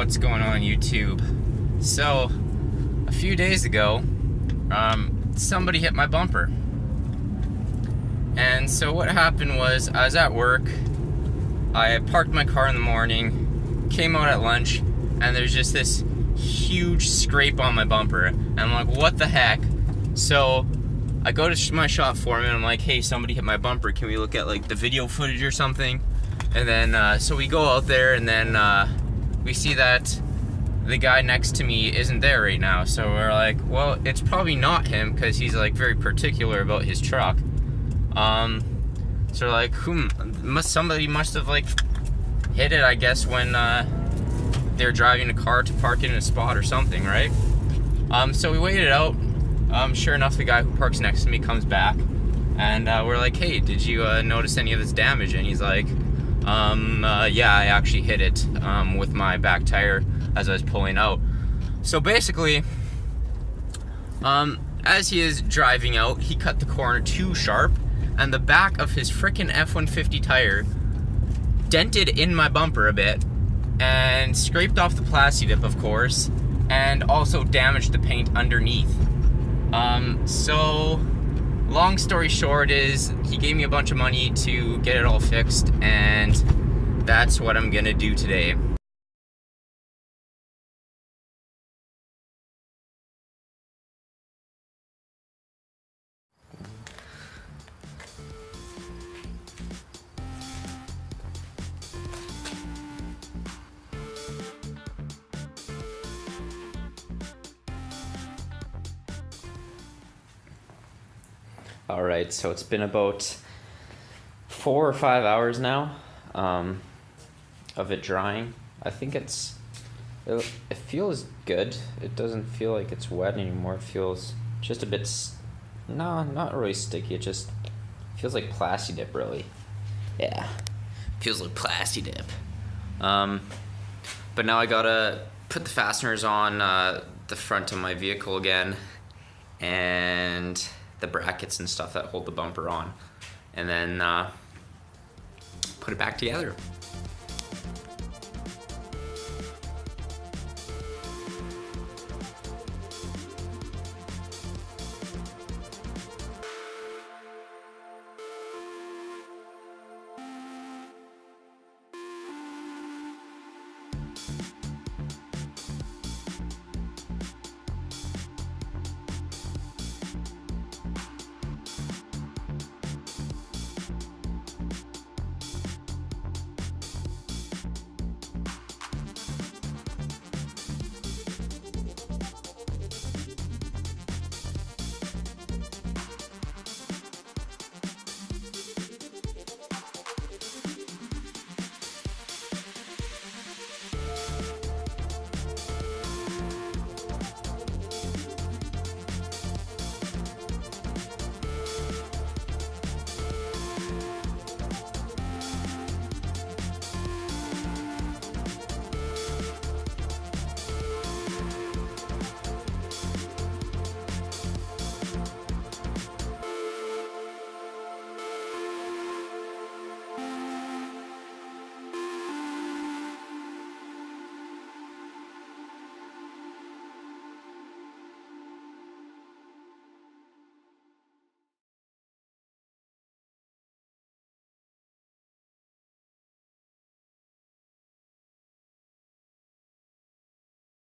What's going on YouTube? So, a few days ago, somebody hit my bumper. And so what happened was, I was at work, I parked my car in the morning, came out at lunch, and there's just this huge scrape on my bumper. And I'm like, what the heck? So, I go to my shop foreman, and I'm like, hey, somebody hit my bumper, can we look at like the video footage or something? And then, so we go out there, and then we see that the guy next to me isn't there right now. So we're like, well, it's probably not him, because he's like very particular about his truck. So we're like, somebody must have like hit it, I guess, when they're driving a car to park it in a spot or something, right? So we waited out. Sure enough, the guy who parks next to me comes back, and we're like, hey, did you notice any of this damage? And he's like, yeah, I actually hit it with my back tire as I was pulling out. So basically, as he is driving out, he cut the corner too sharp, and the back of his frickin' F-150 tire dented in my bumper a bit, and scraped off the plasti dip, of course, and also damaged the paint underneath. So long story short is, he gave me a bunch of money to get it all fixed, and that's what I'm gonna do today. Alright, so it's been about 4 or 5 hours now of it drying. I think it feels good. It doesn't feel like it's wet anymore. It feels just a bit, no, not really sticky. It just feels like plasti dip, really. Yeah, feels like plasti dip. But now I gotta put the fasteners on the front of my vehicle again, and the brackets and stuff that hold the bumper on, and then put it back together.